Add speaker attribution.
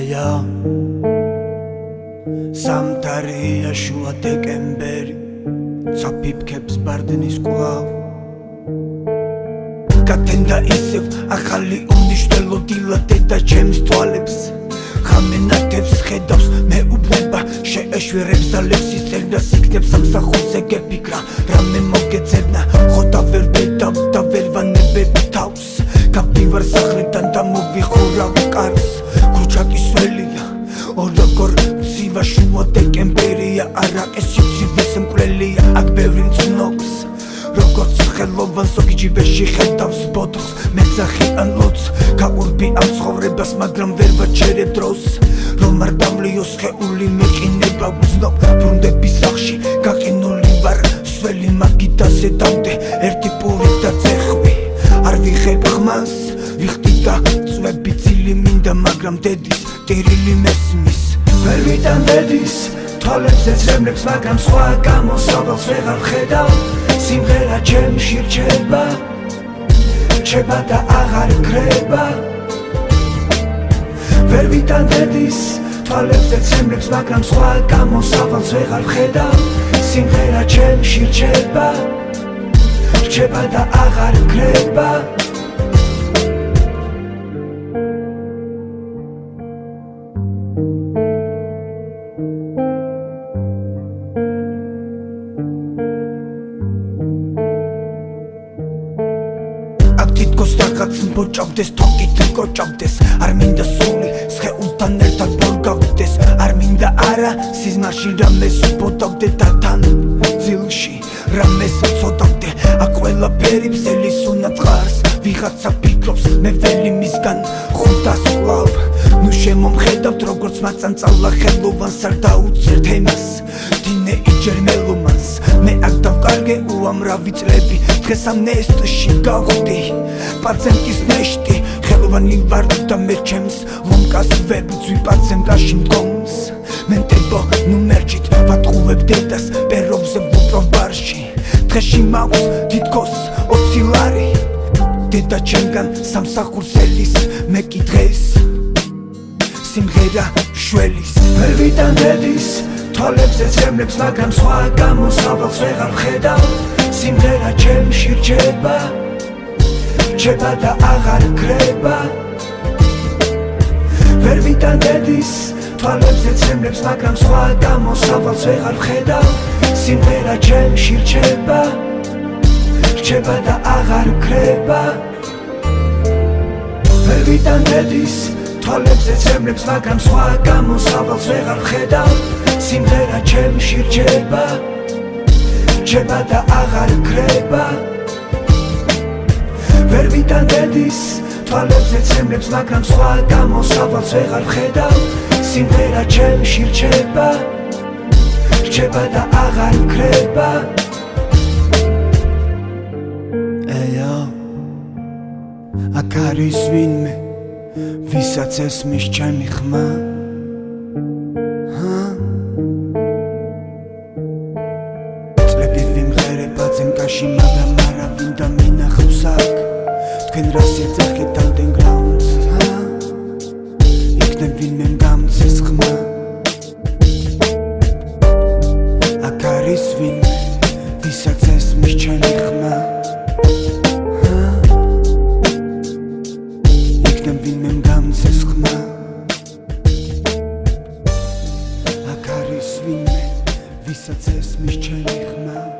Speaker 1: Eya Samtarija shua dekemberi Tsapipkebs bardenis kulav Katenda isev Akhali undishtelodila Deda chems tvalebs Khamenatebs khedavs Me ubneba Sheeshverebs da levsis erda sikdebs Samsakhuse gepikra Rame mogetsebna Khoda ver bedav Da velvanebebi tavs Kaptivar sakhledan da movixurav kars Kruchaki svelia Orogor Siva shua dekemberija Araqes sivsives mkვლელია Აქ ბევრი მცნობს როგორც ხელოვან სოგიჯიბეში ხედავს ბოთლს მეძახი ან ლოც გაურბი ამ ცხოვრებას მაგრამ ვერ ვაჩერებ დროს რომ არ დამლიოს ხეული მეყინება ვზნობ ბრუნდების სახში გაყინული ვარ სველი მაგიდაზე დამდე ერთი პური და წეხვი არ ვიღებ ხმას ვიხდი და წვები წილი მინდა მაგრამ დედის ტირილი მესმის ვერ ვიტან დედის თვალებს ეცრემლებს მაგრამ სხვა გამოსავალს ვეღარ ვხედავ სიმღერა ჩემში რჩება რჩება და აღარ ქრება ვერ ვიტან დედის თვალებს ეცრემლებს მაგრამ სხვა გამოსავალს ვეღარ ვხედავ სიმღერა ჩემში რჩება რჩება და აღარ ქრება Რაღაც მბოჭავდეს თოკით გოჭავდეს არ მინდა სული სხეულთან ერთად ბორგავდეს არ მინდა არა სიზმარში რამეს უბოდავდე და თან ძილში რამეს ვწოდავდე აქ ყველაფერი ბზელის უნაწყარს ვიღაცა ფიქრობს მე ველი მისგან ხუთას კლავ ნუ შემომხედავთ როგორც მაწანწალა ხელოვანს არ დაუწერთ ემას თინეიჯერ მელომანს მე აქ დავკარგე უამრავი წლები დღეს ამ ნესტში გავხდი პაცენტის ნეშტი ხელოვანი ვარ და მე ჩემს ლომკას ვებძვი პაცენტაში მდგომს მენტებო ნუ მერჩით ვატყუებ დედას პერობზე ვუპრობ ბარში დღეში მაქვს თითქოს 20 ლარი დედა ჩემგან სამსახურს ელის მე კი დღეს სიმღერა შველის ვერ ვიტან დედის თვალებს ეცრემლებს მაგრამ სხვა გამოსავალს ვეღარ ვხედავ სიმღერა ჩემში რჩება რჩება და აღარ ქრება ვერ ვიტან დედის თვალებს ეცრემლებს მაგრამ სხვა გამოსავალს ვეღარ ვხედავ სიმღერა ჩემში რჩება რჩება და აღარ ქრება ვერ ვიტან დედის თვალებს ეცრემლებს მაგრამ სხვა გამოსავალს ვეღარ ვხედავ სიმღერა ჩემში რჩება რჩება და აღარ ქრება ვერ ვიტან დედის თვალებს ეცრემლებს მაგრამ სხვა გამოსავალს ვეღარ ვხედავ სიმღერა ჩემში რჩება რჩება და აღარ ქრება ეა აქ არის ვინმე ვისაც ესმის ჩემი ხმა წლები ვიმღერებ აწენკაში მაგრამ არავინ და მინახავს აქ თქვენ რას ეძახით underground იქნებ ვინმე გამცეს ხმა აქ არის ვინმე ვისაც ესმის ჩემი ხმა იქნებ ვინმე გამცეს ხმა აქ არის ვინმე ვისაც ესმის ჩემი ხმა